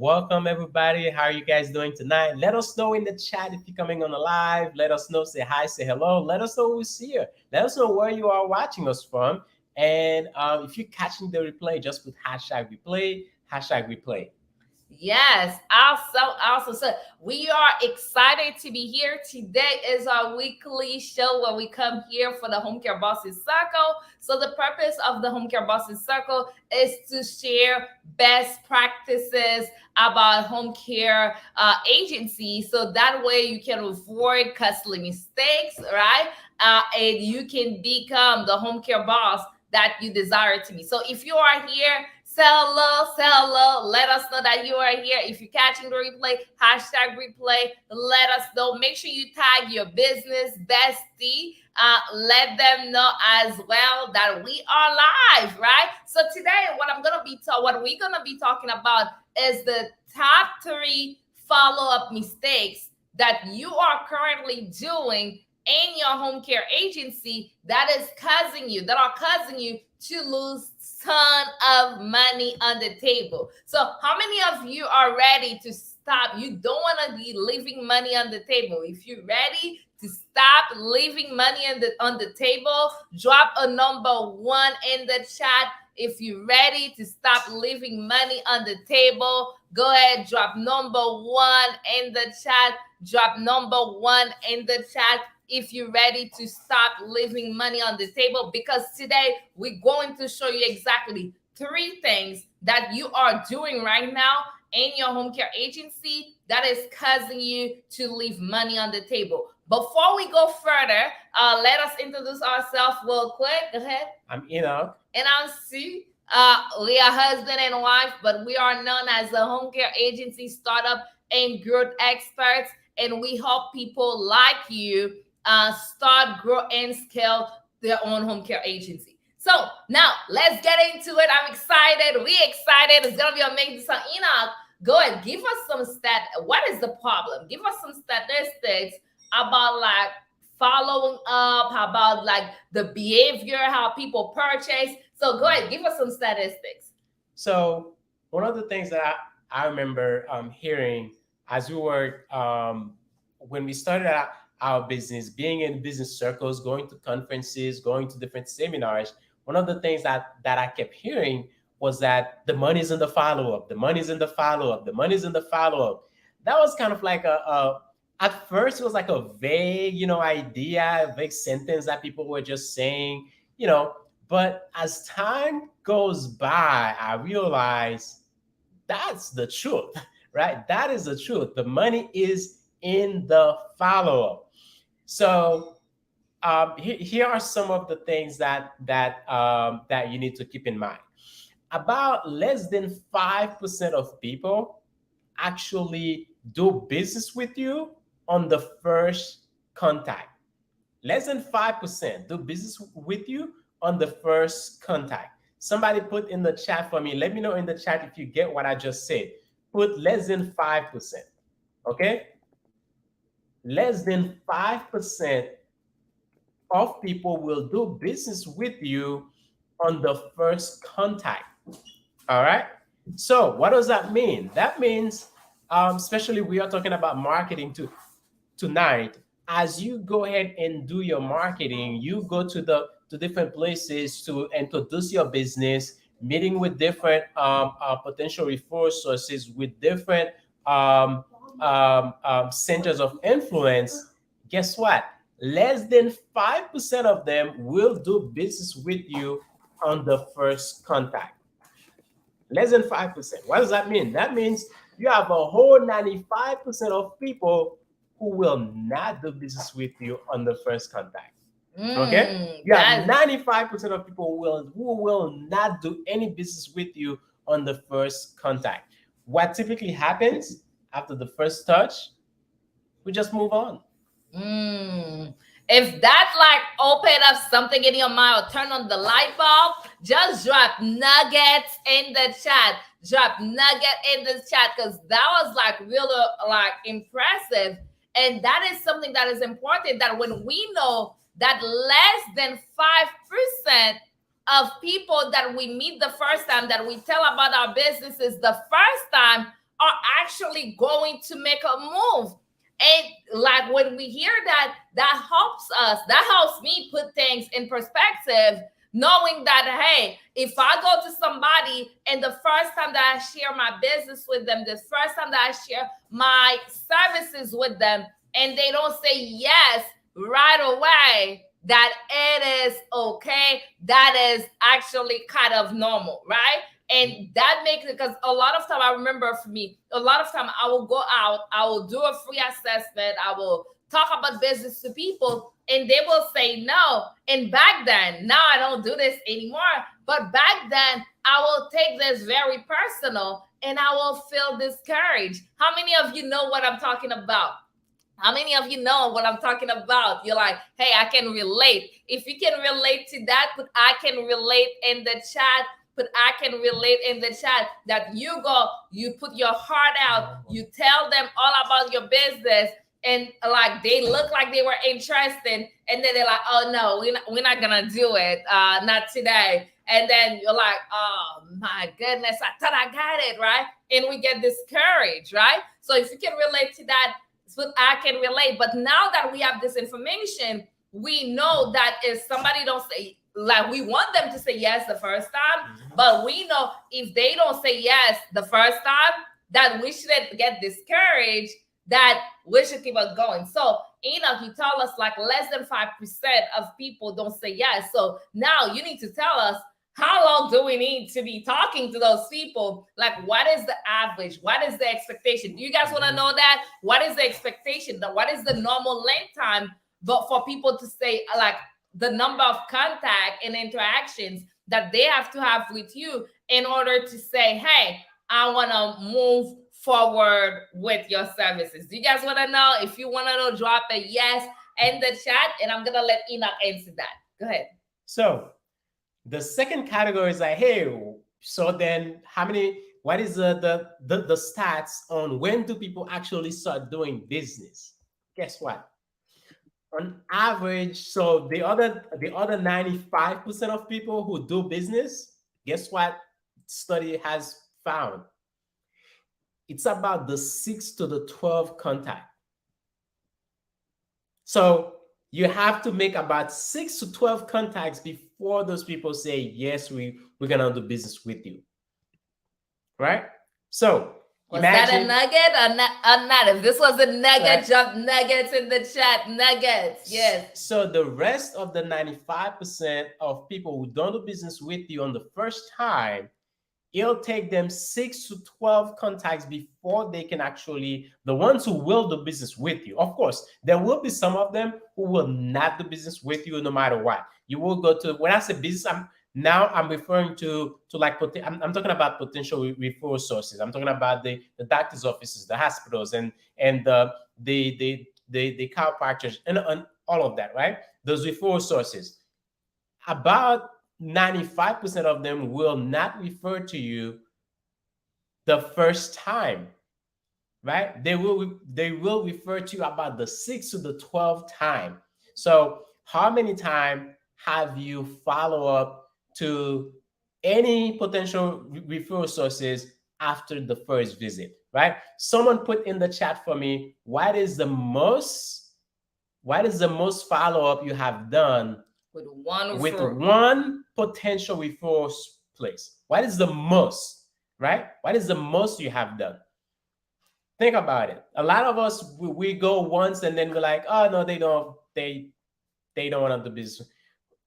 Welcome, everybody. How are you guys doing tonight? Let us know in the chat if you're coming on the live. Let us know. Say hi, say hello. Let us know who's here. Let us know where you are watching us from. And if you're catching the replay, just put hashtag replay. Yes, awesome. So we are excited to be here. Today is our weekly show where we come here for the Home Care Bosses Circle. So the purpose of the Home Care Bosses Circle is to share best practices about home care agencies. So that way you can avoid costly mistakes, right? And you can become the home care boss that you desire to be. So if you are here, say hello. Let us know that you are here. If you're catching the replay, hashtag replay, let us know. Make sure you tag your business bestie. Let them know as well that we are live, right? So today, what we're gonna be talking about is the top 3 follow-up mistakes that you are currently doing in your home care agency that are causing you to lose ton of money on the table. So how many of you are ready to stop? You don't want to be leaving money on the table. If you're ready to stop leaving money on the table, drop a number 1 in the chat. If you're ready to stop leaving money on the table, go ahead, drop number 1 in the chat. Drop number 1 in the chat if you're ready to stop leaving money on the table, because today we're going to show you exactly 3 things that you are doing right now in your home care agency that is causing you to leave money on the table. Before we go further, let us introduce ourselves real quick. Go ahead. I'm Enoch. And I'm Sue. We are husband and wife, but we are known as a home care agency startup and growth experts, and we help people like you start, grow, and scale their own home care agency. So now let's get into it. I'm excited. We excited. It's gonna be amazing. So Enoch, go ahead. Give us some What is the problem? Give us some statistics about like following up, about like the behavior, how people purchase. So go ahead. Give us some statistics. So one of the things that I remember hearing as we were when we started out our business, being in business circles, going to conferences, going to different seminars, one of the things that I kept hearing was that the money's in the follow-up, the money's in the follow-up, the money's in the follow-up. That was kind of like at first it was like a vague, idea, a vague sentence that people were just saying, but as time goes by, I realized that's the truth, right? That is the truth. The money is in the follow-up. So here are some of the things that you need to keep in mind. About less than 5% of people actually do business with you on the first contact. Less than 5% do business with you on the first contact. Somebody put in the chat for me. Let me know in the chat if you get what I just said. Put less than 5%. Okay? Less than 5% of people will do business with you on the first contact. All right. So what does that mean? That means, especially we are talking about marketing tonight. As you go ahead and do your marketing, you go to different places to introduce your business, meeting with different potential referral sources, with different centers of influence. Guess what? Less than 5% of them will do business with you on the first contact. Less than 5%. What does that mean? That means you have a whole 95% of people who will not do business with you on the first contact. Okay? You have 95% of people who will not do any business with you on the first contact. What typically happens after the first touch, we just move on. If that like open up something in your mind or turn on the light bulb, just drop nuggets in the chat. Drop nugget in the chat, because that was like really like impressive. And that is something that is important, that when we know that less than 5% of people that we meet the first time, that we tell about our businesses the first time, are actually going to make a move. And like when we hear that, that helps us, that helps me put things in perspective, knowing that, hey, if I go to somebody and the first time that I share my business with them, the first time that I share my services with them, and they don't say yes right away, that it is okay, that is actually kind of normal, right? And that makes it, because a lot of time, I remember for me, a lot of time I will go out, I will do a free assessment, I will talk about business to people, and they will say no. And back then, now I don't do this anymore, but back then I will take this very personal and I will feel discouraged. How many of you know what I'm talking about? How many of you know what I'm talking about? You're like, hey, I can relate. If you can relate to that, put I can relate in the chat. Put I can relate in the chat, that you go, you put your heart out, you tell them all about your business, and like they look like they were interested, and then they're like, oh no, we're not gonna do it, not today. And then you're like, oh my goodness, I thought I got it, right? And we get discouraged, right? So if you can relate to that, so I can relate. But now that we have this information, we know that if somebody don't say, like, we want them to say yes the first time, but we know if they don't say yes the first time, that we shouldn't get discouraged, that we should keep on going. So Enoch, you tell us like less than 5% of people don't say yes. So now you need to tell us, how long do we need to be talking to those people? Like, what is the average? What is the expectation? Do you guys want to know that? What is the expectation? What is the normal length time, but for people to say, like, the number of contact and interactions that they have to have with you in order to say, hey, I want to move forward with your services? Do you guys want to know? If you want to know, drop a yes in the chat, and I'm going to let Enoch answer that. Go ahead. So the second category is like, hey, so then how many, what is the stats on when do people actually start doing business? Guess what? On average, so the other 95% of people who do business, guess what study has found? It's about the 6 to the 12 contact. So you have to make about 6 to 12 contacts before those people say, yes, we're going to do business with you. Right? So was that a nugget or not? If this was a nugget, right, drop nuggets in the chat. Nuggets, yes. So the rest of the 95% of people who don't do business with you on the first time, it'll take them 6 to 12 contacts before they can actually, the ones who will do business with you. Of course, there will be some of them who will not do business with you no matter what. You will go to, when I say business, I'm referring to like, I'm talking about potential referral sources. I'm talking about the doctor's offices, the hospitals, and the chiropractors, and all of that, right? Those referral sources. About 95% of them will not refer to you the first time, right? They will refer to you about the 6 to the 12 time. So how many times have you follow up to any potential referral sources after the first visit, right? Someone put in the chat for me, what is the most follow-up you have done with one potential referral place? What is the most, right? What is the most you have done? Think about it. A lot of us, we go once and then we're like, oh no, they don't want to do business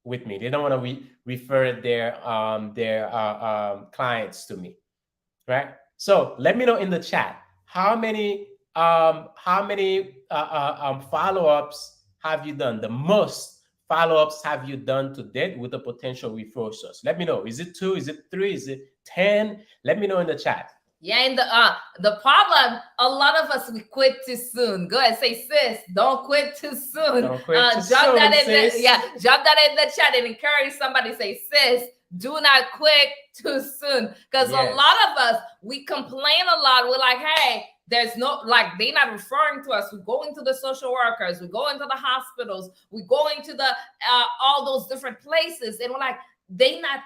with me. They don't want to refer their clients to me, right? So let me know in the chat how many follow-ups have you done? The most follow-ups have you done to date with a potential referral source? Let me know. Is it 2? Is it 3? Is it 10? Let me know in the chat. Yeah, and the problem, a lot of us, we quit too soon. Go ahead, say, sis, don't quit too soon. Don't quit too drop soon, that in sis. drop that in the chat and encourage somebody. Say, sis, do not quit too soon. Because a lot of us, we complain a lot. We're like, hey, there's no, like, they're not referring to us. We go into the social workers, we go into the hospitals, we go into the all those different places, and we're like, they not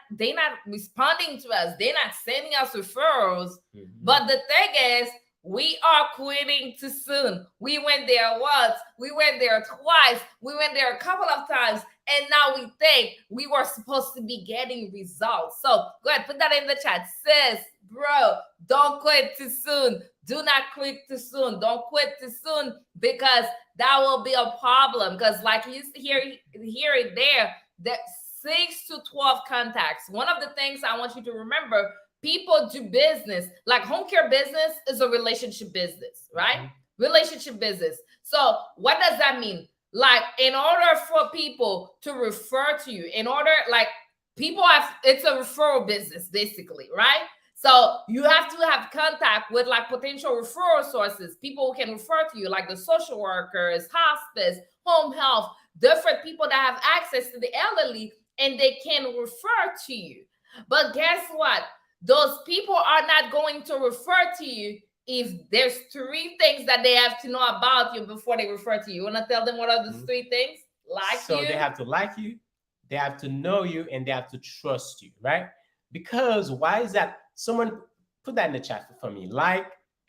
responding to us, they're not sending us referrals. Mhm. But the thing is, we are quitting too soon. We went there once, we went there twice, we went there a couple of times, and now we think we were supposed to be getting results. So go ahead, put that in the chat. Sis, bro, don't quit too soon. Do not quit too soon. Don't quit too soon, because that will be a problem. Because like you hear it there, that 6 to 12 contacts. One of the things I want you to remember, people do business. Like home care business is a relationship business, right? Mhm. Relationship business. So what does that mean? Like in order for people to refer to you, in order, like, people have, it's a referral business basically, right? So you have to have contact with like potential referral sources, people who can refer to you, like the social workers, hospice, home health, different people that have access to the elderly, and they can refer to you. But guess what? Those people are not going to refer to you if there's 3 things that they have to know about you before they refer to you. You want to tell them what are those Mhm. 3 things? Like So they you. have to like you, they have to know you, and they have to trust you, right? Because why is that? Someone put that in the chat for me. Like,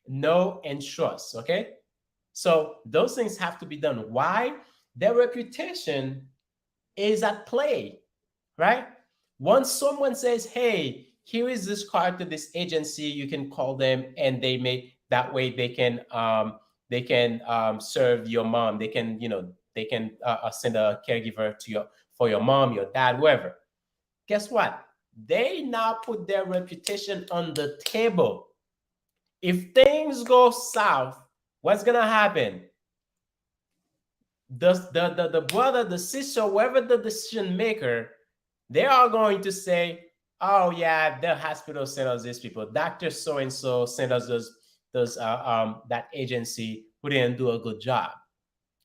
know, and trust. Okay. So those things have to be done. Why? Their reputation is at play, right? Once someone says, "Hey, here is this card to this agency," you can call them, and they may that way they can serve your mom. They can they can send a caregiver to your for your mom, your dad, whoever. Guess what? They now put their reputation on the table. If things go south, what's gonna happen? The brother, the sister, whoever the decision maker, they are going to say, "Oh yeah, the hospital sent us these people. Doctor so and so sent us those that agency who didn't do a good job,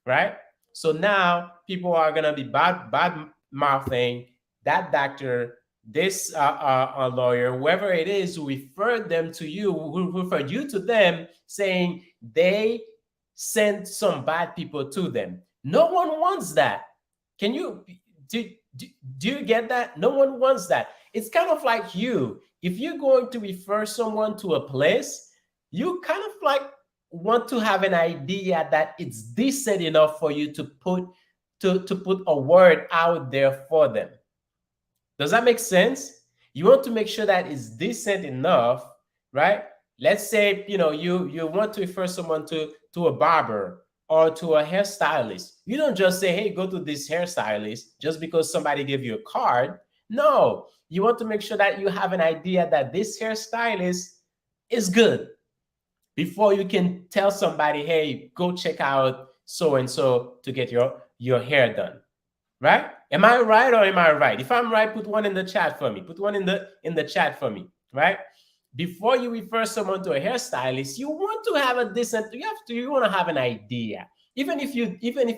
right?" So now people are gonna be bad mouthing that doctor, this lawyer, whoever it is who referred them to you, who referred you to them, saying they sent some bad people to them. No one wants that. Can you do, do, do you get that? No one wants that. It's kind of like you. If you're going to refer someone to a place, you kind of like want to have an idea that it's decent enough for you to put a word out there for them. Does that make sense? You want to make sure that it's decent enough, right? Let's say you want to refer someone to a barber or to a hairstylist. You don't just say, "Hey, go to this hairstylist," just because somebody gave you a card. No, you want to make sure that you have an idea that this hairstylist is good before you can tell somebody, "Hey, go check out so and so to get your hair done." Right? Am I right or am I right? If I'm right, put one in the chat for me. Put one in the chat for me. Right? Before you refer someone to a hairstylist, you want to have a decent. You want to have an idea. Even if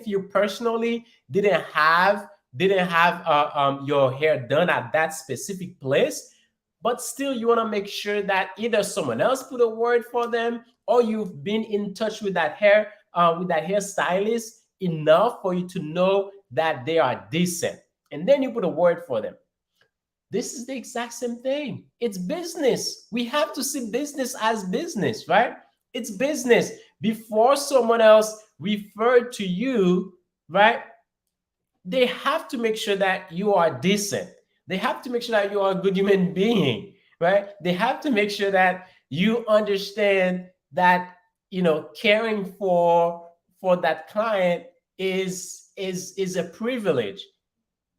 you personally didn't have your hair done at that specific place, but still you want to make sure that either someone else put a word for them, or you've been in touch with that hairstylist enough for you to know that they are decent, and then you put a word for them. This is the exact same thing. It's business. We have to see business as business, right? It's business. Before someone else referred to you, right? They have to make sure that you are decent. They have to make sure that you are a good human being, right? They have to make sure that you understand that caring for that client is a privilege,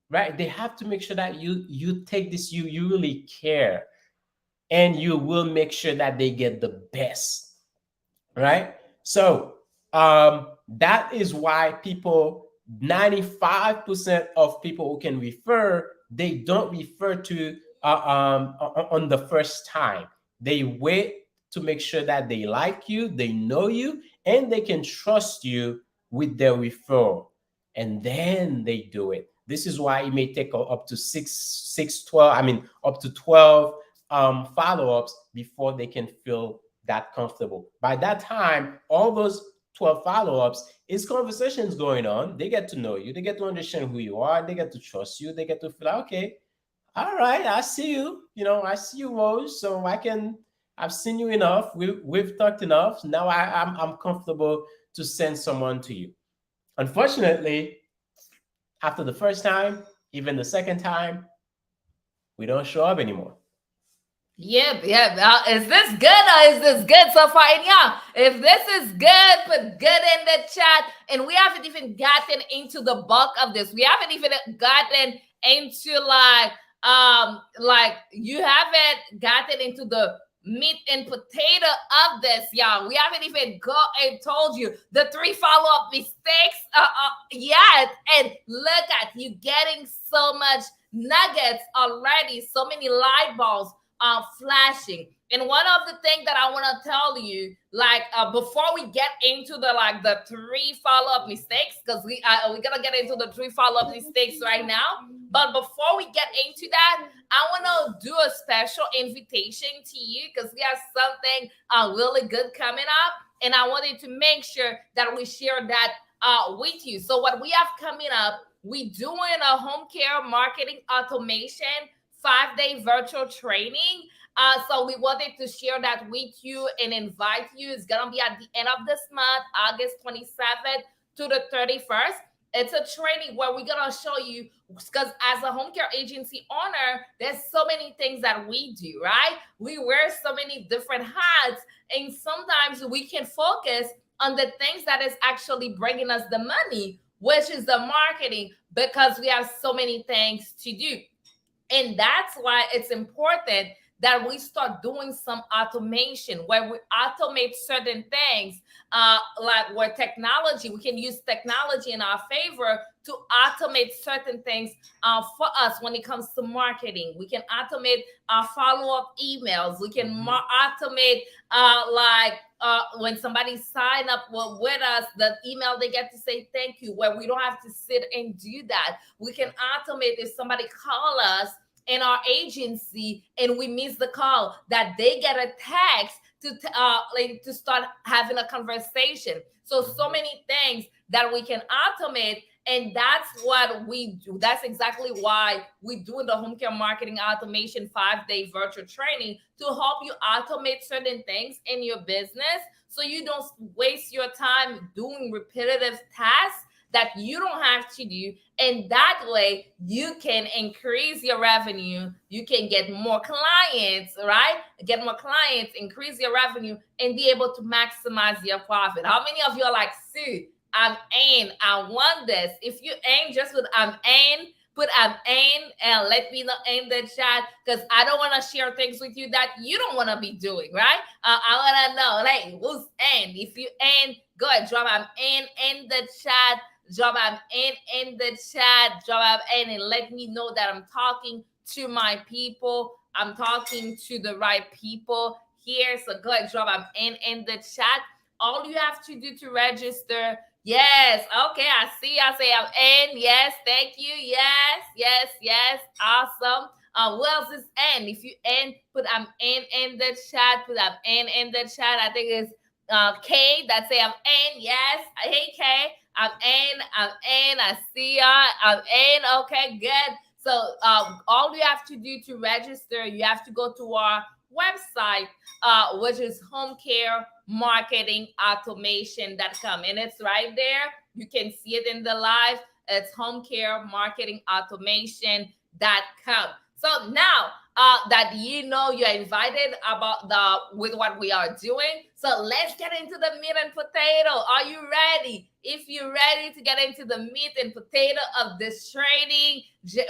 right? They have to make sure that you take this, you really care, and you will make sure that they get the best, right? So that is why 95% of people who can refer, they don't refer to on the first time. They wait to make sure that they like you, they know you, and they can trust you with their referral, and then they do it. This is why it may take up to 12, I mean up to 12 follow-ups before they can feel that comfortable. By that time, all those 12 follow-ups is conversations going on. They get to know you, they get to understand who you are, they get to trust you, they get to feel like, okay, All right, I see you. I see you, Rose. So I've seen you enough. We've talked enough. Now I'm comfortable to send someone to you. Unfortunately, after the first time, even the second time, we don't show up anymore. Yep, yep. Is this good or is this good so far? And yeah, if this is good, put good in the chat. And we haven't even gotten into the bulk of this. We haven't even gotten into like you haven't gotten into the meat and potato of this, y'all. We haven't even go and told you the three follow-up mistakes yet. And look at you getting so much nuggets already, so many light bulbs flashing. And one of the things that I want to tell you, like before we get into the three follow up mistakes, because we're gonna get into the three follow up mistakes right now. But before we get into that, I want to do a special invitation to you because we have something really good coming up, and I wanted to make sure that we share that with you. So what we have coming up, we doing a home care marketing automation 5-day virtual training. So we wanted to share that with you and invite you. It's gonna be at the end of this month, August 27th to the 31st. It's a training where we're gonna show you, because as a home care agency owner, there's so many things that we do, right? We wear so many different hats, and sometimes we can focus on the things that is actually bringing us the money, which is the marketing, because we have so many things to do. And that's why it's important that we start doing some automation where we automate certain things, like where technology, we can use technology in our favor to automate certain things for us when it comes to marketing. We can automate our follow-up emails. We can Mhm. automate when somebody sign up with us, the email they get to say thank you, where we don't have to sit and do that. We can automate if somebody call us in our agency and we miss the call, that they get a text to start having a conversation. So Mhm. many things that we can automate, and that's what we do. That's exactly why we do the home care marketing automation 5-day virtual training, to help you automate certain things in your business so you don't waste your time doing repetitive tasks that you don't have to do. And that way you can increase your revenue, you can get more clients, right? Get more clients, increase your revenue, and be able to maximize your profit. How many of you are like, Sue, I'm in, I want this? If you ain't, just put I'm in, put I'm in, and let me know in the chat, because I don't want to share things with you that you don't want to be doing, right? I want to know, like, who's in? If you in, go ahead, drop I'm in the chat. Drop I'm in the chat. Drop I'm in and let me know that I'm talking to my people. I'm talking to the right people here. So go ahead, drop I'm in the chat. All you have to do to register. Yes. Okay. I see. I say I'm in. Yes. Thank you. Yes. Yes. Yes. Awesome. Who else is in? If you in, put I'm in the chat. Put I'm in the chat. I think it's K that say I'm in. Yes. Hey K. I'm in. I'm in. I see y'all. I'm in. Okay, good. So all you have to do to register, you have to go to our website, which is homecaremarketingautomation.com. And it's right there. You can see it in the live. It's homecaremarketingautomation.com. So now that you know you're invited about the with what we are doing. So let's get into the meat and potato. Are you ready? If you're ready to get into the meat and potato of this training,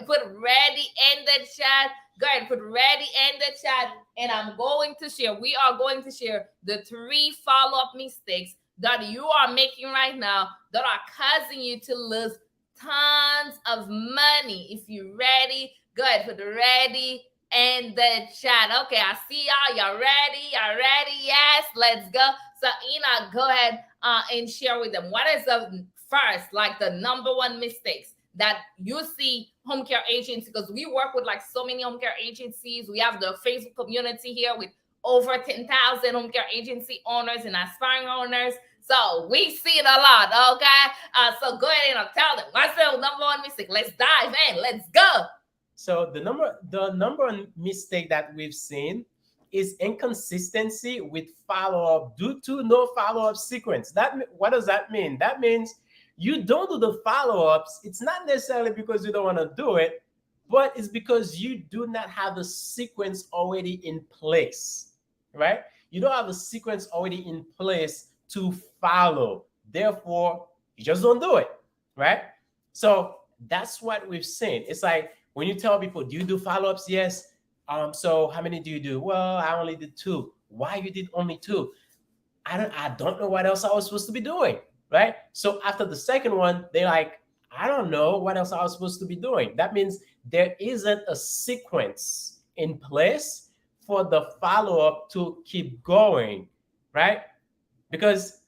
put ready in the chat. Go ahead, put ready in the chat. And I'm going to share, we are going to share the three follow-up mistakes that you are making right now that are causing you to lose tons of money. If you're ready, go ahead, put ready in the chat. Okay, I see y'all. Y'all ready? Y'all ready? Yes, let's go. So, Ina, go ahead and share with them. What is the first, like the number one mistakes that you see home care agencies? Because we work with like so many home care agencies. We have the Facebook community here with over 10,000 home care agency owners and aspiring owners. So we see it a lot, okay? So go ahead and tell them what's the number one mistake. Let's dive in. Let's go. So the number one mistake that we've seen is inconsistency with follow up due to no follow up sequence. What does that mean? That means you don't do the follow ups. It's not necessarily because you don't want to do it, but it's because you do not have a sequence already in place, right? You don't have a sequence already in place to follow. Therefore, you just don't do it, right? So that's what we've seen. It's like when you tell people, do you do follow-ups? Yes. So how many do you do? Well, I only did two. Why you did only two? I don't know what else I was supposed to be doing. Right. So after the second one, they're like, I don't know what else I was supposed to be doing. That means there isn't a sequence in place for the follow-up to keep going, right? Because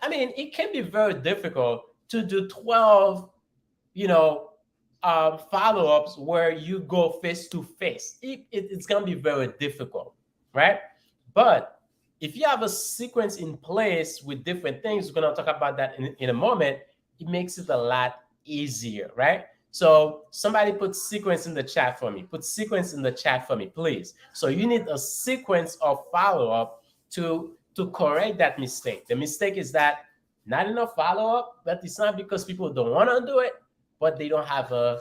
I mean, it can be very difficult to do 12, you know, follow-ups where you go face to face. It's gonna be very difficult, right? But if you have a sequence in place with different things, we're gonna talk about that in a moment. It makes it a lot easier, right? So somebody put sequence in the chat for me. Put sequence in the chat for me, please. So you need a sequence of follow-up to correct that mistake. The mistake is that not enough follow-up, but it's not because people don't want to do it, but they don't have a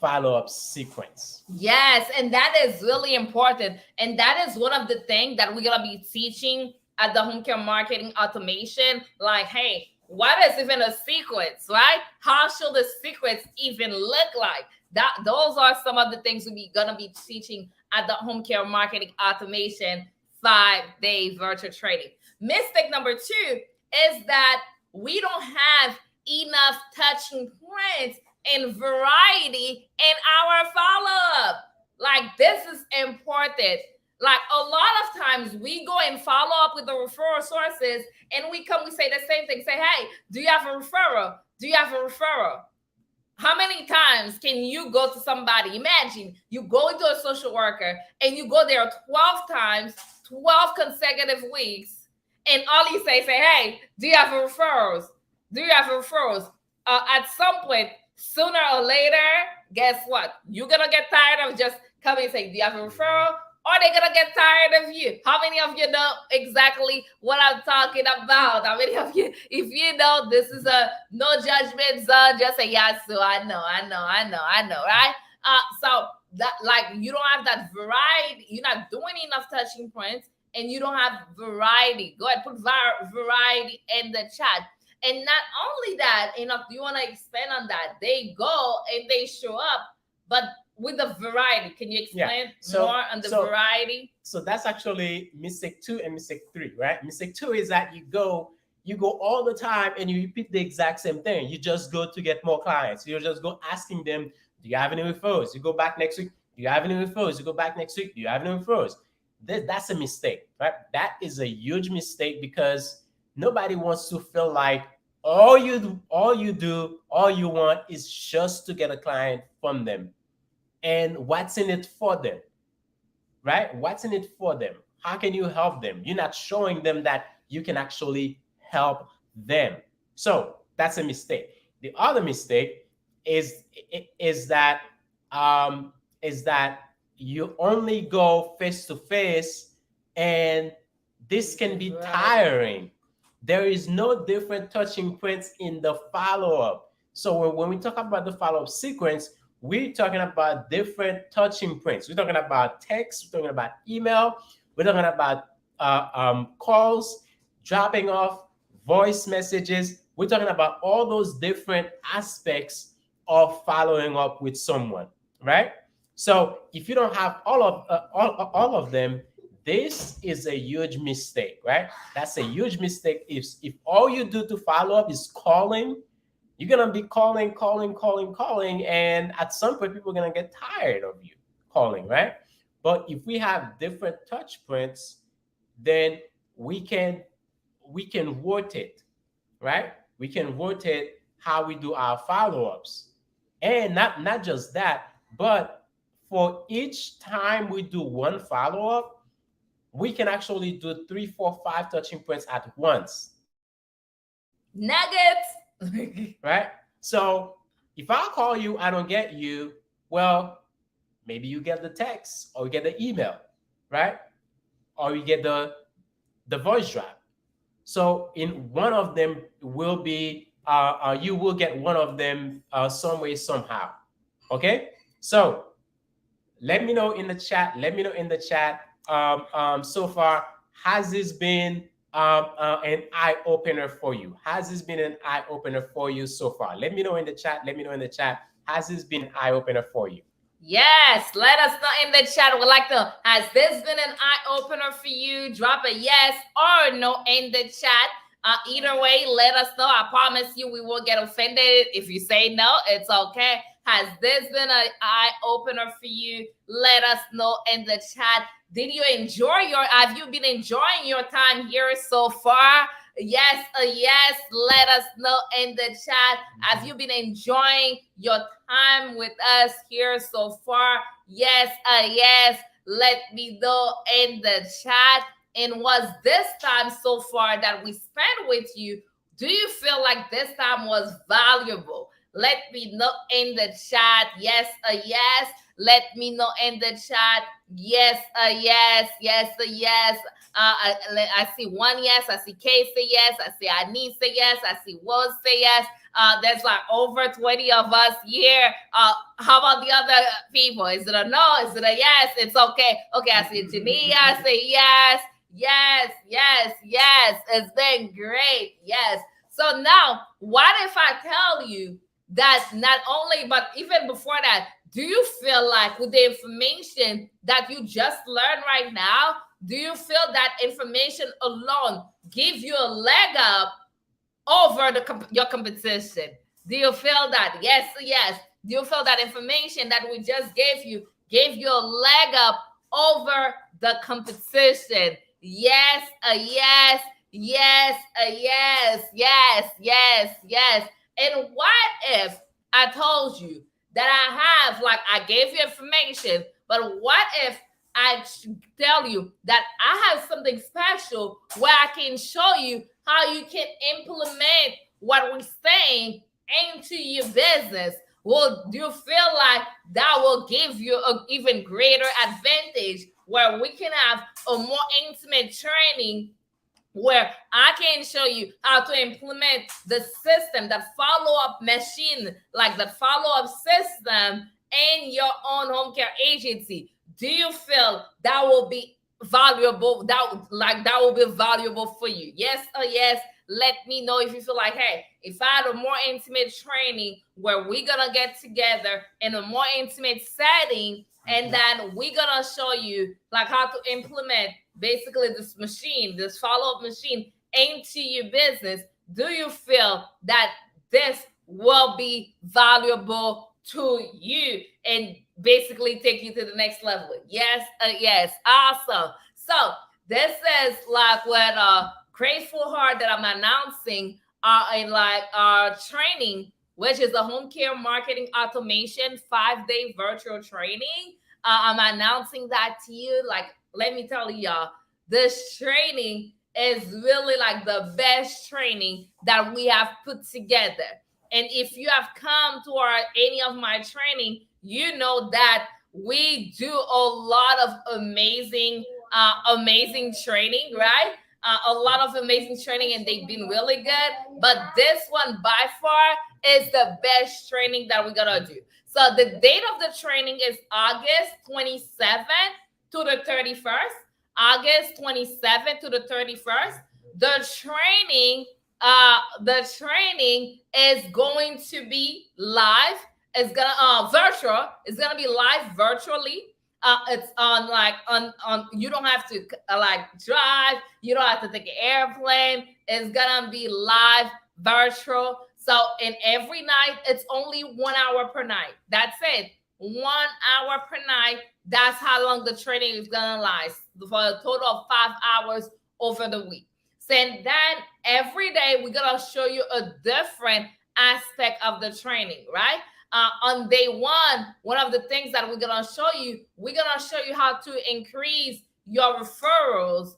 follow-up sequence. Yes, and that is really important. And that is one of the things that we're gonna be teaching at the home care marketing automation. Like, hey, what is even a sequence, right? How should the sequence even look like? That those are some of the things we're gonna be teaching at the home care marketing automation 5-day virtual training. Mistake number two is that we don't have enough touching points and variety in our follow up. Like, this is important. Like, a lot of times we go and follow up with the referral sources and we say the same thing. Say, hey, do you have a referral? Do you have a referral? How many times can you go to somebody? Imagine you go into a social worker and you go there 12 times, 12 consecutive weeks, and all you say, hey, do you have referrals? Do you have referrals? At some point, sooner or later, guess what? You're going to get tired of just coming and saying, do you have a referral? Or they're going to get tired of you. How many of you know exactly what I'm talking about? How many of you, if you know, this is a no judgment zone, just say, yes, so I know, right? So that, like, you don't have that variety. You're not doing enough touching points and you don't have variety. Go ahead, put variety in the chat. And not only that, enough, do you want to expand on that? They go and they show up, but with the variety. Can you explain more on the variety? So that's actually mistake 2 and mistake 3, right? Mistake 2 is that you go all the time and you repeat the exact same thing. You just go to get more clients. You just go asking them, do you have any referrals? You go back next week. Do you have any referrals? You go back next week. Do you have any referrals? That's a mistake, right? That is a huge mistake because nobody wants to feel like all you want is just to get a client from them. And what's in it for them, right? What's in it for them? How can you help them? You're not showing them that you can actually help them. So that's a mistake. The other mistake is is that um, is that you only go face to face, and this can be tiring. There is no different touching points in the follow up. So when we talk about the follow up sequence, we're talking about different touching points. We're talking about text, we're talking about email, we're talking about calls, dropping off, voice messages. We're talking about all those different aspects of following up with someone, right? So if you don't have all of them, this is a huge mistake, right? That's a huge mistake. If all you do to follow up is calling, you're gonna be calling, and at some point people are gonna get tired of you calling, right? But if we have different touch points, then we can rotate, right? We can rotate how we do our follow-ups. And not just that, but for each time we do one follow-up, we can actually do 3, 4, 5 touching points at once. Nuggets. Right? So if I call you, I don't get you, well, Maybe you get the text or you get the email, right? Or you get the voice drop. So in one of them will be you will get one of them some way somehow. Okay. So let me know in the chat. Let me know in the chat. So far, has this been an eye opener for you? Has this been an eye opener for you so far? Let me know in the chat. Let me know in the chat. Has this been an eye opener for you? Yes, let us know in the chat. We'd like to, has this been an eye opener for you? Drop a yes or no in the chat. Either way, let us know. I promise you we won't get offended if you say no. It's okay. Has this been an eye opener for you? Let us know in the chat. Did you enjoy have you been enjoying your time here so far? Yes, yes. Let us know in the chat. Have you been enjoying your time with us here so far? Yes, yes. Let me know in the chat. And was this time so far that we spent with you, do you feel like this time was valuable? Let me know in the chat. Yes, yes. Let me know in the chat. Yes, yes, yes, yes. I see one yes. I see Kay say yes. I see Anise say yes. I see Woz say yes. There's like over 20 of us here. How about the other people? Is it a no? Is it a yes? It's okay. Okay, I see Jania say yes. Yes, yes, yes. It's been great. Yes. So now, what if I tell you that not only, but even before that, do you feel like with the information that you just learned right now, do you feel that information alone give you a leg up over your competition? Do you feel that? Yes, yes. Do you feel that information that we just gave you a leg up over the competition? Yes, yes, yes, yes, yes, yes, yes. And what if I told you that I gave you information, but what if I tell you that I have something special where I can show you how you can implement what we're saying into your business? Well, do you feel like that will give you an even greater advantage where we can have a more intimate training where I can show you how to implement the system, that follow-up machine, like the follow-up system in your own home care agency? Do you feel that will be valuable? That will be valuable for you? Yes or yes. Let me know if you feel like, hey, if I had a more intimate training where we're gonna get together in a more intimate setting, and then we're gonna show you like how to implement basically this machine, this follow-up machine into your business. Do you feel that this will be valuable to you and basically take you to the next level? Yes, yes. Awesome. So this is like what Grateful Heart that I'm announcing in like our training, which is a home care marketing automation 5-day virtual training. I'm announcing that to you. Like, let me tell y'all, this training is really like the best training that we have put together. And if you have come to any of my training, you know that we do a lot of amazing training, right? A lot of amazing training, and they've been really good. But this one by far is the best training that we're gonna do. So the date of the training is August 27th to the 31st. August 27th to the 31st. The training is going to be live. It's gonna virtual. It's gonna be live virtually. It's on like on. You don't have to like drive. You don't have to take an airplane. It's gonna be live virtual. So in every night, it's only 1 hour per night. That's it. 1 hour per night. That's how long the training is gonna last, for a total of 5 hours over the week. So then every day we're gonna show you a different aspect of the training, right? On day one of the things that we're gonna show you how to increase your referrals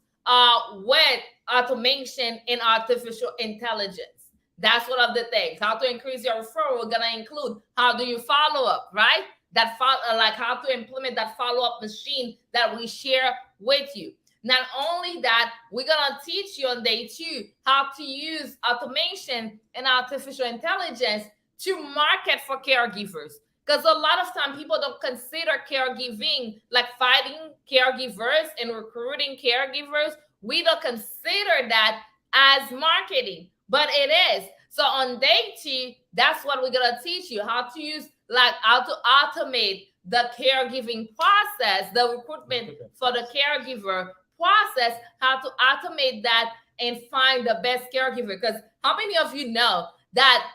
with automation and artificial intelligence. That's one of the things. How to increase your referral. We're gonna include how do you follow up, right? that follow, like how to implement that follow-up machine that we share with you. Not only that, we're gonna teach you on day two how to use automation and artificial intelligence to market for caregivers. Because a lot of time people don't consider caregiving, like finding caregivers and recruiting caregivers. We don't consider that as marketing, but it is. So on day two, that's what we're gonna teach you how to use, like how to automate the caregiving process, the recruitment for the caregiver process, how to automate that and find the best caregiver. Because how many of you know that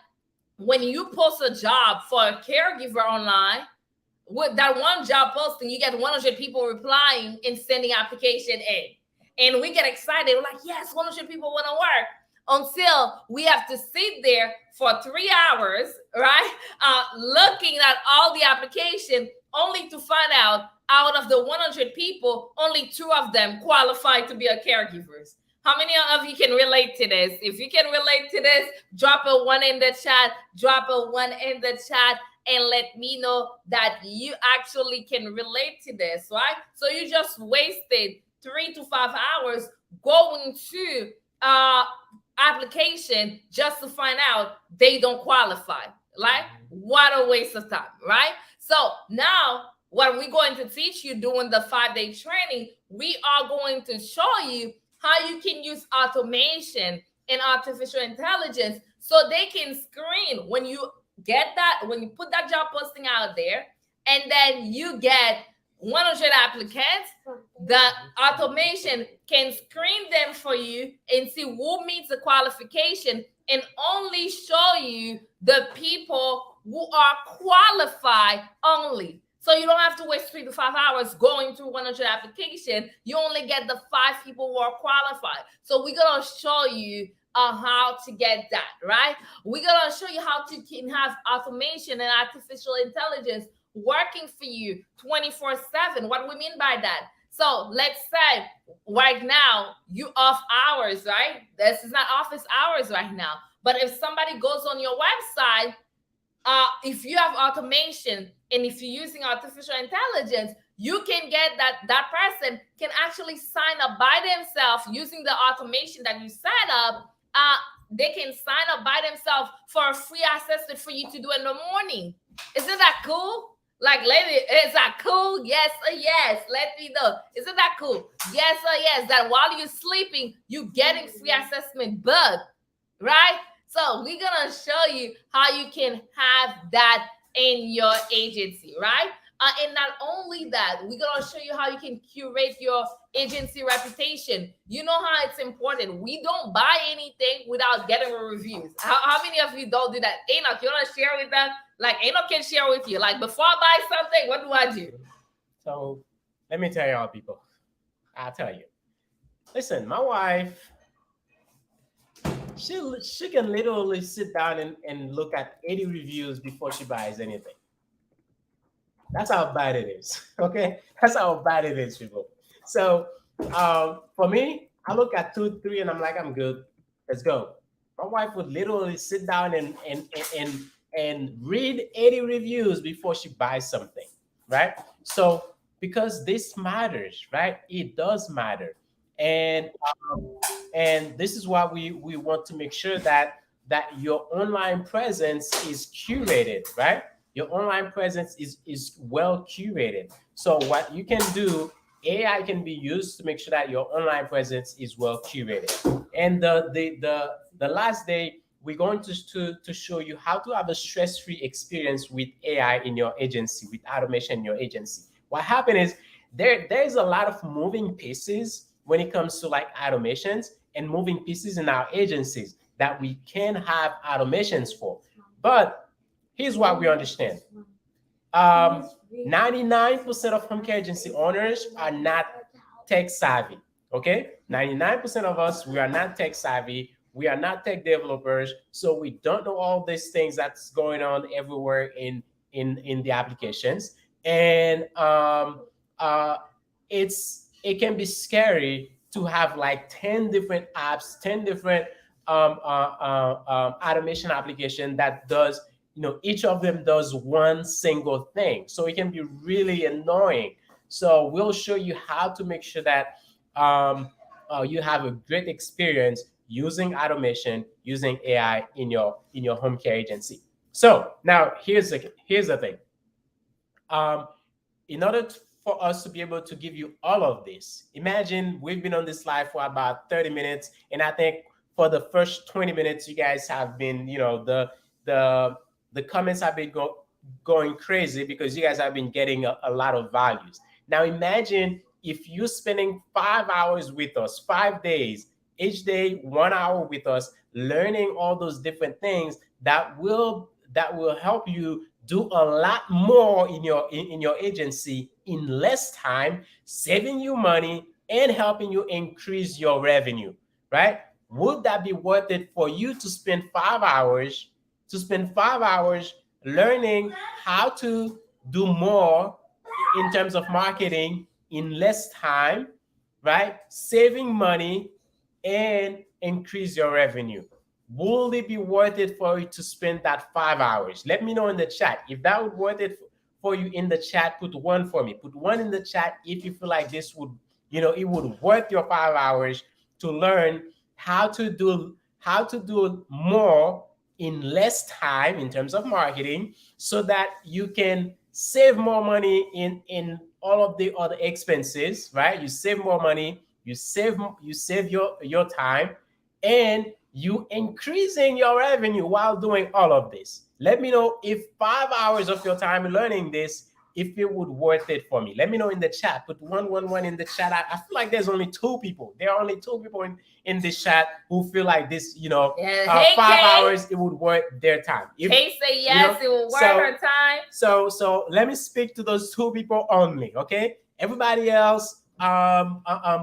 when you post a job for a caregiver online, with that one job posting, you get 100 people replying and sending application in. And we get excited. We're like, yes, 100 people want to work. Until we have to sit there for 3 hours, right? Looking at all the application, only to find out of the 100 people, only two of them qualify to be a caregivers. How many of you can relate to this? If you can relate to this, drop a one in the chat, drop a one in the chat, and let me know that you actually can relate to this, right? So you just wasted 3 to 5 hours going to application just to find out they don't qualify. Like, what a waste of time, right? So now what we're going to teach you during the 5-day training, we are going to show you how you can use automation and artificial intelligence so they can screen when you get that, when you put that job posting out there, and then you get 100 applicants, the automation can screen them for you and see who meets the qualification and only show you the people who are qualified only. So you don't have to waste 3 to 5 hours going through 100 applications. You only get the 5 people who are qualified. So we're going to show you how to get that, right? We're going to show you how to can have automation and artificial intelligence working for you 24/7. What we mean by that? So let's say right now you off hours, right? This is not office hours right now. But if somebody goes on your website, if you have automation and if you're using artificial intelligence, you can get that person can actually sign up by themselves using the automation that you set up. They can sign up by themselves for a free assessment for you to do in the morning. Isn't that cool? Like, lady, is that cool? Yes or yes? Let me know. Isn't that cool? Yes or yes? That while you're sleeping, you getting free assessment bug, right? So we're gonna show you how you can have that in your agency, right? And not only that, we're gonna show you how you can curate your agency reputation. You know how it's important. We don't buy anything without getting reviews. How many of you don't do that? Enoch, you wanna share with them? Like, Enoch can share with you. Like, before I buy something, what do I do? So let me tell y'all, people. I'll tell you. Listen, my wife, she can literally sit down and look at 80 reviews before she buys anything. That's how bad it is. Okay, that's how bad it is, people. So for me, I look at 2, 3, and I'm like, I'm good. Let's go. My wife would literally sit down and and read 80 reviews before she buys something, right? So because this matters, right? It does matter, and and this is why we want to make sure that your online presence is curated, right? Your online presence is well curated. So what you can do, AI can be used to make sure that your online presence is well curated. And the last day we're going to show you how to have a stress-free experience with AI in your agency, with automation in your agency. What happened is there's a lot of moving pieces when it comes to like automations and moving pieces in our agencies that we can have automations for. But here's what we understand. 99% of home care agency owners are not tech savvy. Okay, 99% of us, we are not tech savvy. We are not tech developers, so we don't know all these things that's going on everywhere in the applications. And it can be scary to have like 10 different apps, 10 different automation application that does each of them does one single thing, so it can be really annoying. So we'll show you how to make sure that you have a great experience using automation, using AI in your home care agency. So now here's the thing. Um, in order for us to be able to give you all of this, imagine we've been on this live for about 30 minutes, and I think for the first 20 minutes, you guys have been, the the comments have been going crazy because you guys have been getting a lot of values. Now imagine if you're spending 5 hours with us, 5 days, each day 1 hour with us, learning all those different things that will help you do a lot more in your agency in less time, saving you money and helping you increase your revenue, right? Would that be worth it for you to spend 5 hours learning how to do more in terms of marketing in less time, right? Saving money and increase your revenue. Will it be worth it for you to spend that 5 hours? Let me know in the chat. If that would worth it for you in the chat, put one for me. Put one in the chat if you feel like this would, it would worth your 5 hours to learn how to do more in less time in terms of marketing, so that you can save more money in all of the other expenses, right? You save more money, you save your time, and you increasing your revenue while doing all of this. Let me know if 5 hours of your time learning this, if it would worth it for me. Let me know in the chat. Put 111 in the chat. I feel like there's only two people. There are only two people in this chat who feel like this, Yeah. Hey, five Kay. hours it would worth their time. Kay say yes, it will worth her time. So let me speak to those two people only, okay? Everybody else,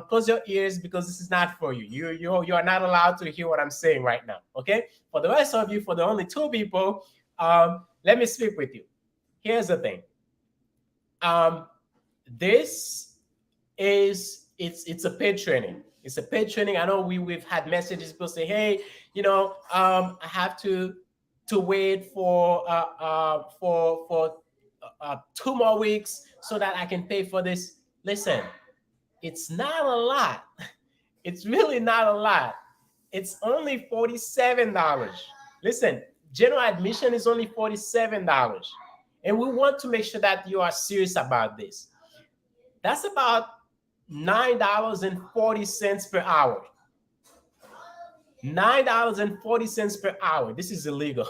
close your ears because this is not for you. You are not allowed to hear what I'm saying right now, okay? For the rest of you, for the only two people, let me speak with you. Here's the thing. This it's a paid training. It's a paid training. I know we've had messages people say, hey, I have to wait for 2 more weeks so that I can pay for this. Listen, it's not a lot. It's really not a lot. It's only $47. Listen, general admission is only $47. And we want to make sure that you are serious about this. That's about $9.40 per hour. $9.40 per hour. This is illegal.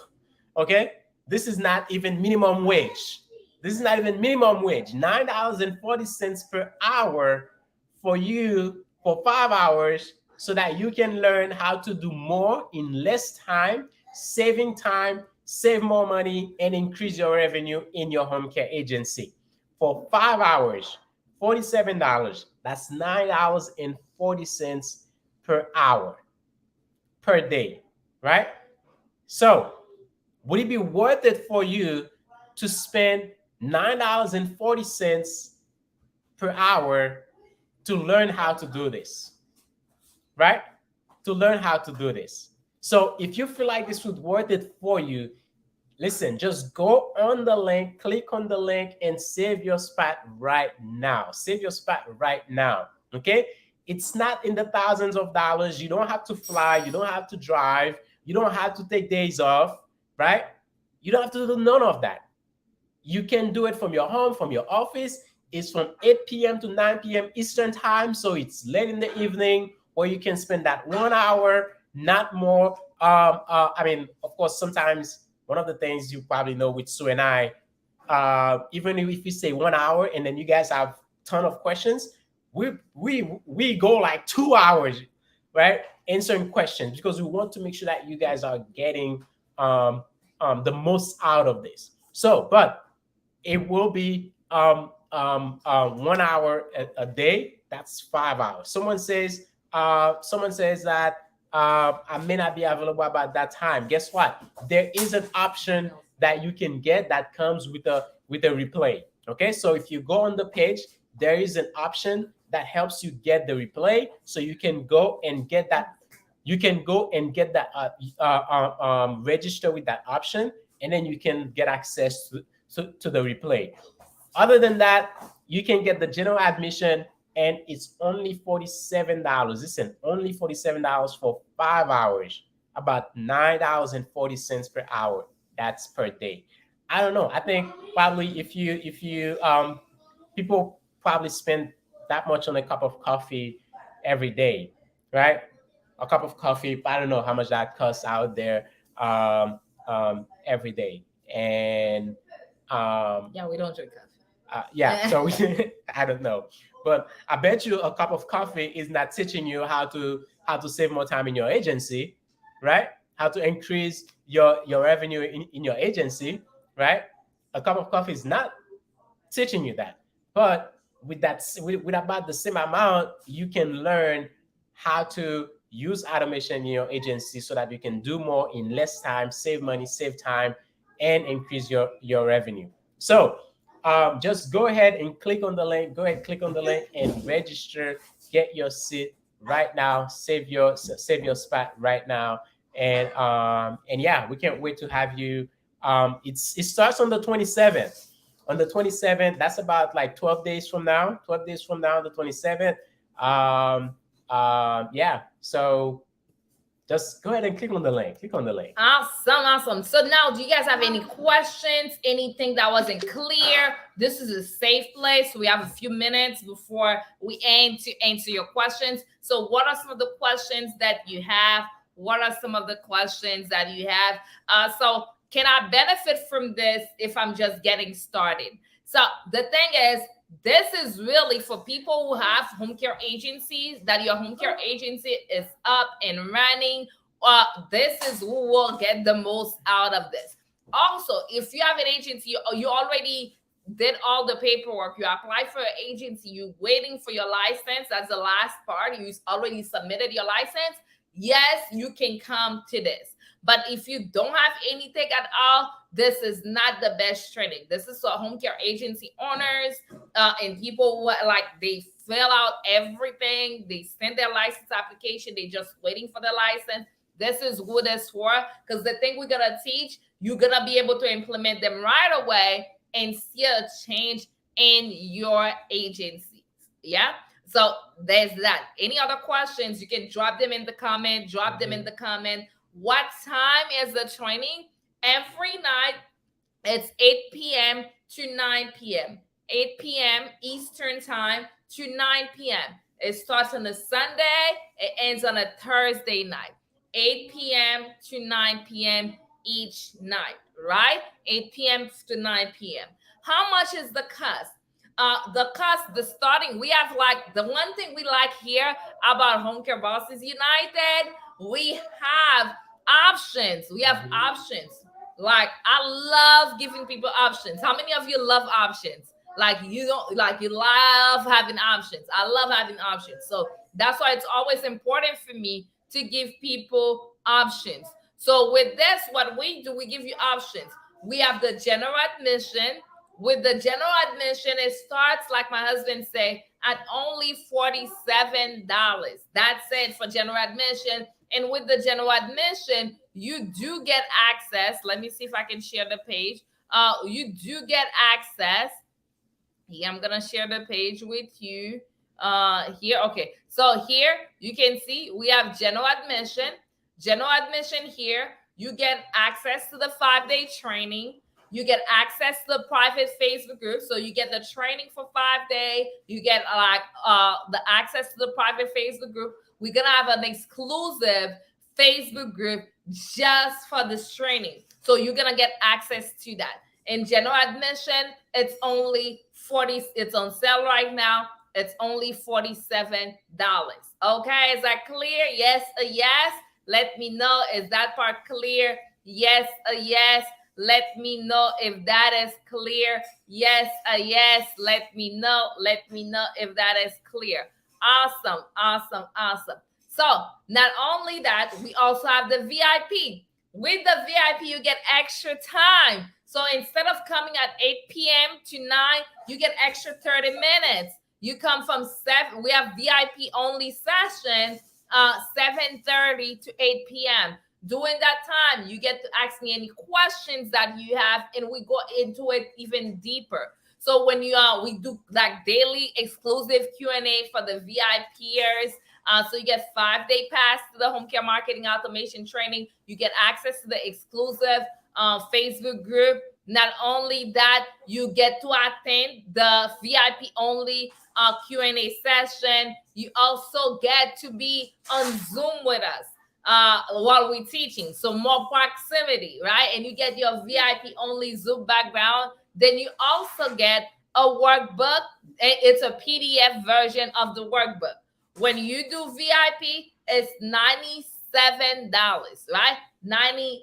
Okay? This is not even minimum wage. This is not even minimum wage. $9.40 per hour for you for 5 hours so that you can learn how to do more in less time, time, save more money, and increase your revenue in your home care agency. For 5 hours, $47. That's $9.40 per hour per day, right? So, would it be worth it for you to spend $9.40 per hour to learn how to do this, right? To learn how to do this. So, if you feel like this would worth it for you, listen, just go on the link, click on the link, and save your spot right now. Save your spot right now. Okay? It's not in the thousands of dollars. You don't have to fly. You don't have to drive. You don't have to take days off, right? You don't have to do none of that. You can do it from your home, from your office. It's from 8 p.m. to 9 p.m. Eastern time. So it's late in the evening where you can spend that 1 hour, not more. Of course, sometimes one of the things you probably know with Sue and I, even if we say 1 hour and then you guys have a ton of questions, we go like 2 hours, right? Answering questions because we want to make sure that you guys are getting the most out of this. So, but it will be 1 hour a day. That's 5 hours. Someone says that I may not be available about that time. Guess what? There is an option that you can get that comes with a replay. Okay, so if you go on the page, there is an option that helps you get the replay, so you can go and get that. You can go and get that register with that option, and then you can get access to the replay. Other than that, you can get the general admission, and it's only $47. Listen, only $47 for 5 hours, about $9.40 per hour. That's per day. I don't know. I think probably if you people probably spend that much on a cup of coffee every day, right? A cup of coffee. I don't know how much that costs out there every day, and Yeah, we don't drink yeah, coffee. so I don't know, but I bet you a cup of coffee is not teaching you how to save more time in your agency, right? How to increase your revenue in your agency, right? A cup of coffee is not teaching you that. But with about the same amount, you can learn how to use automation in your agency so that you can do more in less time, save money, save time, and increase your revenue. So just go ahead and click on the link. Go ahead, click on the link and register. Get your seat right now. Save your spot right now. And yeah, we can't wait to have you. It starts on the 27th. On the 27th, that's about like 12 days from now. 12 days from now, the 27th. Um, yeah. So just go ahead and click on the link. Click on the link. Awesome, awesome. So now, do you guys have any questions? Anything that wasn't clear? This is a safe place. We have a few minutes before we aim to answer your questions. So, what are some of the questions that you have? What are some of the questions that you have? So, can I benefit from this if I'm just getting started? So, the thing is, this is really for people who have home care agencies, that your home care agency is up and running. This is who will get the most out of this. Also, if you have an agency, you already did all the paperwork, you applied for an agency, you waiting for your license. That's the last part. You already submitted your license. Yes, you can come to this. But if you don't have anything at all, this is not the best training. This is for home care agency owners and people who like they fill out everything, they send their license application, they just waiting for the license. This is who this for, because the thing we're gonna teach, you're gonna be able to implement them right away and see a change in your agency. Yeah. So there's that. Any other questions? You can drop them in the comment. Drop them in the comment. What time is the training? Every night it's 8 p.m. to 9 p.m. 8 p.m. Eastern time to 9 p.m. It starts on a Sunday, it ends on a Thursday night. 8 p.m. to 9 p.m. each night, right? 8 p.m. to 9 p.m. How much is the cost? The cost, the starting, we have like the one thing we like here about Home Care Bosses United, we have options. We have options. Like I love giving people options. How many of you love options? Like you don't like you love having options. I love having options. So that's why it's always important for me to give people options. So with this, what we do, we give you options. We have the general admission. With the general admission, it starts, like my husband say, at only $47. That's it for general admission. And with the general admission, you do get access. Let me see if I can share the page. You do get access. Yeah, I'm gonna share the page with you. Here, okay. So here you can see we have general admission. General admission here, you get access to the 5-day training. You get access to the private Facebook group. So you get the training for 5 days. You get like the access to the private Facebook group. We're gonna have an exclusive Facebook group just for this training. So you're gonna get access to that. In general admission, it's only 40, it's on sale right now. It's only $47. Okay, is that clear? Yes, a yes. Let me know. Is that part clear? Yes, a yes. Let me know if that is clear. Yes, a yes. Let me know. Let me know if that is clear. Awesome, awesome, awesome. So not only that, we also have the VIP. With the VIP, you get extra time. So instead of coming at 8 p.m. to 9, you get extra 30 minutes. You come from 7. We have VIP only session, 7:30 to 8 p.m. During that time, you get to ask me any questions that you have, and we go into it even deeper. So when you we do like daily exclusive Q&A for the VIPers. So you get 5-day pass to the home care marketing automation training. You get access to the exclusive Facebook group. Not only that, you get to attend the VIP only Q&A session. You also get to be on Zoom with us while we're teaching. So more proximity, right? And you get your VIP only Zoom background. Then you also get a workbook. It's a PDF version of the workbook. When you do VIP, it's $97, right? $97.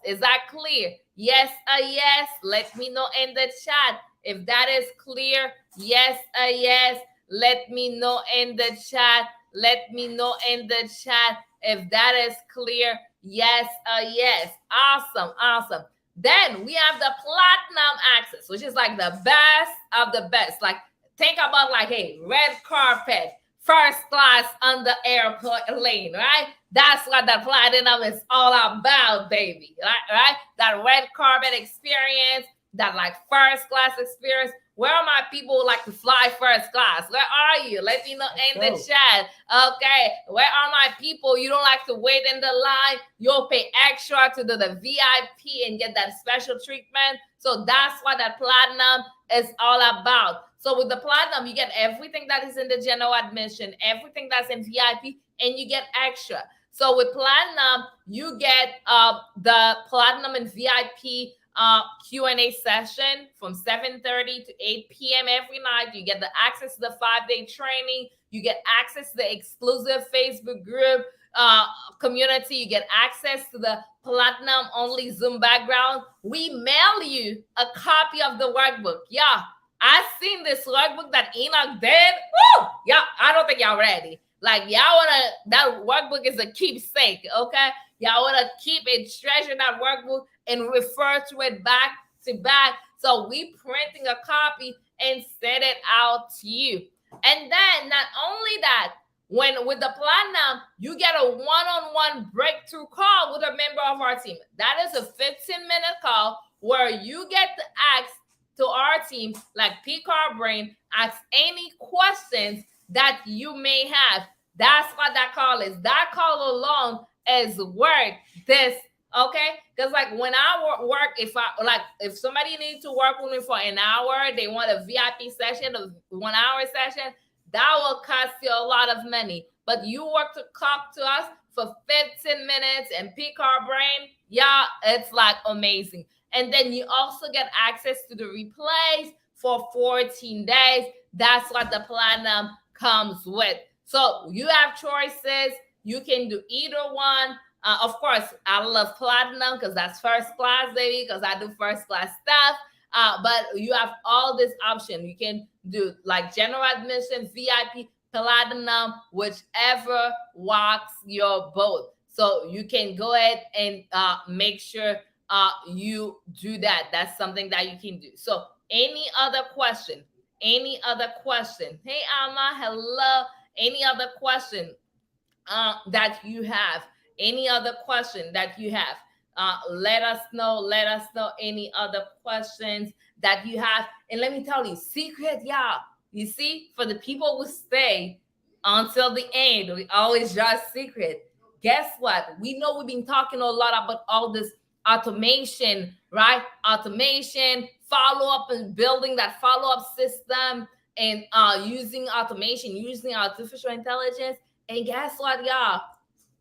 Is that clear? Yes, yes. Let me know in the chat if that is clear. Yes, yes. Let me know in the chat. Let me know in the chat if that is clear. Yes, yes. Awesome, awesome. Then we have the platinum access, which is like the best of the best. Like, think about like, hey, red carpet, first class on the airplane, right? That's what the platinum is all about, baby. Right? That red carpet experience, that like first class experience. Where are my people who like to fly first class? Where are you? Let me know Let's in the go. chat. Okay. Where are my people? You don't like to wait in the line. You'll pay extra to do the VIP and get that special treatment. So that's what that platinum is all about. So with the platinum, you get everything that is in the general admission, everything that's in VIP, and you get extra. So with platinum, you get the platinum and VIP Q&A session from 7:30 to 8 p.m. every night. You get the access to the 5-day training. You get access to the exclusive Facebook group community. You get access to the platinum only Zoom background. We mail you a copy of the workbook. Yeah, I seen this workbook that Enoch did. Woo! Yeah, I don't think y'all ready. Like, y'all wanna, that workbook is a keepsake, okay? Y'all wanna keep it, treasure that workbook, and refer to it back to back. So we printing a copy and send it out to you. And then not only that, when with the platinum, you get a one-on-one breakthrough call with a member of our team. That is a 15-minute call where you get to ask to our team, like pick our brain, ask any questions that you may have. That's what that call is. That call alone is worth this. Okay, because like when I work, if somebody needs to work with me for an hour, they want a VIP session, a 1 hour session, that will cost you a lot of money. But you work to talk to us for 15 minutes and pick our brain, yeah, it's like amazing. And then you also get access to the replays for 14 days. That's what the platinum comes with. So you have choices. You can do either one. Of course, I love platinum because that's first class, baby, because I do first class stuff. But you have all this option. You can do like general admission, VIP, platinum, whichever walks your boat. So you can go ahead and make sure you do that. That's something that you can do. So any other question? Any other question? Hey, Alma, hello. Any other question that you have? Any other question that you have? Let us know. Let us know any other questions that you have. And let me tell you, secret, y'all. You see, for the people who stay until the end, we always draw secret. Guess what? We know we've been talking a lot about all this automation, right? Automation, follow up, and building that follow up system, and using automation, using artificial intelligence. And guess what, y'all?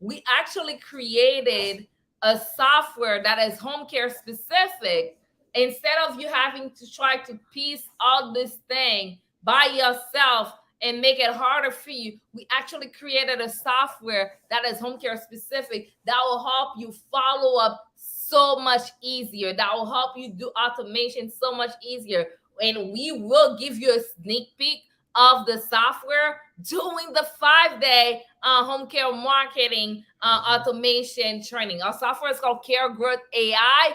We actually created a software that is home care specific. Instead of you having to try to piece all this thing by yourself and make it harder for you, we actually created a software that is home care specific that will help you follow up so much easier, that will help you do automation so much easier. And we will give you a sneak peek of the software during the 5-day home care marketing automation training. Our software is called Care Growth AI.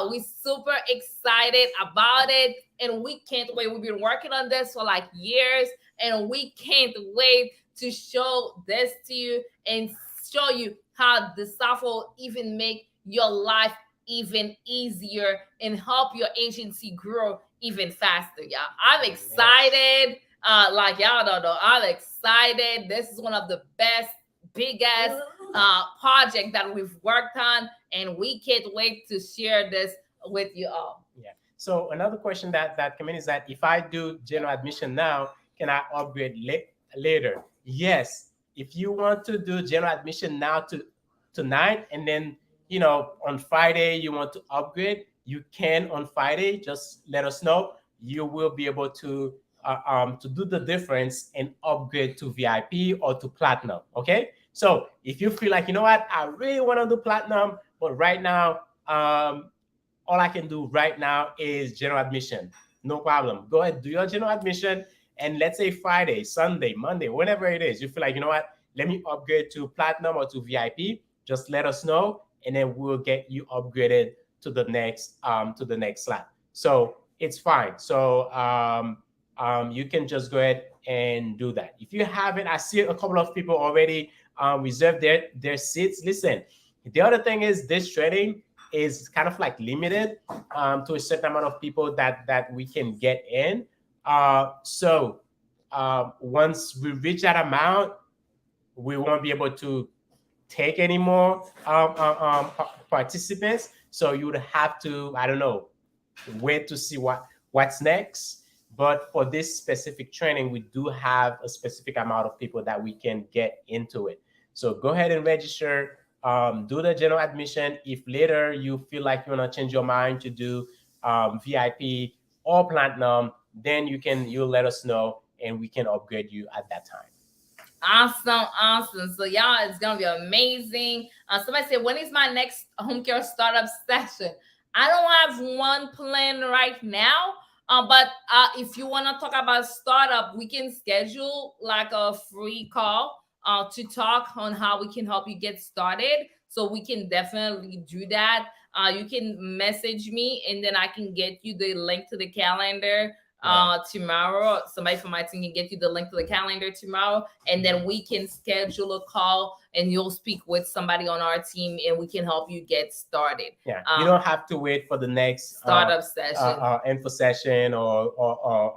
We're super excited about it, and we can't wait. We've been working on this for like years, and we can't wait to show this to you and show you how the software will even make your life even easier and help your agency grow even faster, y'all. I'm Yes. excited. Like y'all don't know, I'm excited. This is one of the best, biggest project that we've worked on, and we can't wait to share this with you all. Yeah. So another question that came in is that if I do general admission now, can I upgrade later? Yes. If you want to do general admission now to tonight, and then on Friday you want to upgrade, you can on Friday. Just let us know. You will be able to do the difference and upgrade to VIP or to platinum. Okay. So if you feel like, what, I really want to do platinum, but right now, all I can do right now is general admission. No problem. Go ahead, do your general admission. And let's say Friday, Sunday, Monday, whenever it is, you feel like, what, let me upgrade to platinum or to VIP. Just let us know, and then we'll get you upgraded to the next slot. So it's fine. So you can just go ahead and do that. If you haven't, I see a couple of people already reserve their seats. Listen, the other thing is this training is kind of like limited to a certain amount of people that we can get in. So once we reach that amount, we won't be able to take any more participants. So you would have to, I don't know, wait to see what's next. But for this specific training, we do have a specific amount of people that we can get into it. So go ahead and register. Do the general admission. If later you feel like you want to change your mind to do VIP or platinum, then you'll let us know and we can upgrade you at that time. Awesome, awesome. So y'all, it's gonna be amazing. Somebody said, when is my next home care startup session? I don't have one plan right now. But if you want to talk about startup, we can schedule like a free call to talk on how we can help you get started. So we can definitely do that. You can message me, and then I can get you the link to the calendar tomorrow. Somebody from my team can get you the link to the calendar tomorrow, and then we can schedule a call and you'll speak with somebody on our team and we can help you get started. Yeah, you don't have to wait for the next startup session info session or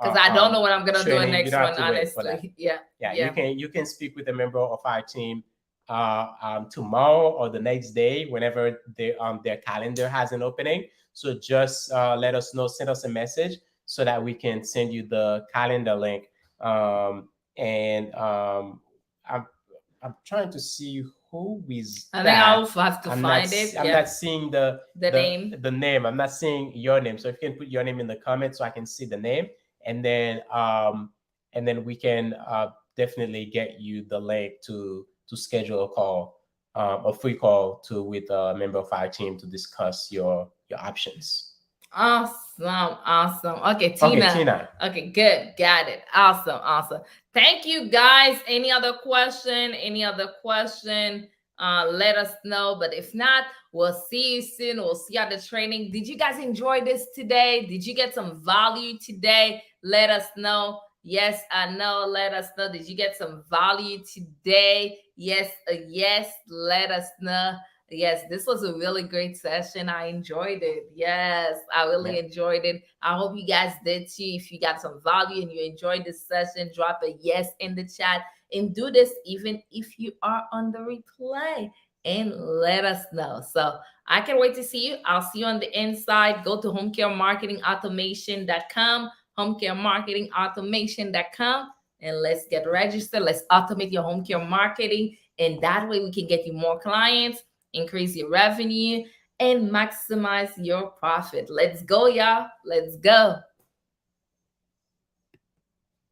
because I don't know what I'm gonna do training. next You don't one, have to wait for that. honestly. Yeah. Yeah, you can speak with a member of our team tomorrow or the next day whenever their calendar has an opening. So just let us know, send us a message so that we can send you the calendar link. And I'm I'm trying to see who is I think that. I'll have to I'm not find it. I'm Yeah. not seeing the The name. the name. I'm not seeing your name. So if you can put your name in the comments so I can see the name, and then we can definitely get you the link to schedule a call, a free call to with a member of our team to discuss your options. Awesome, awesome. Okay, Okay, Tina. Tina. Okay, good. Got it. Awesome, awesome. Thank you guys. Any other question? Any other question? Let us know. But if not, we'll see you soon. We'll see you at the training. Did you guys enjoy this today? Did you get some value today? Let us know. Yes, I know. Let us know. Did you get some value today? Yes, yes. Let us know. Yes, this was a really great session. I enjoyed it. Yes, I really Yeah. enjoyed it. I hope you guys did too. If you got some value and you enjoyed this session, drop a yes in the chat and do this even if you are on the replay and let us know. So I can't wait to see you. I'll see you on the inside. Go to homecaremarketingautomation.com, homecaremarketingautomation.com, and let's get registered. Let's automate your home care marketing. And that way we can get you more clients, increase your revenue, and maximize your profit. Let's go, y'all. Let's go.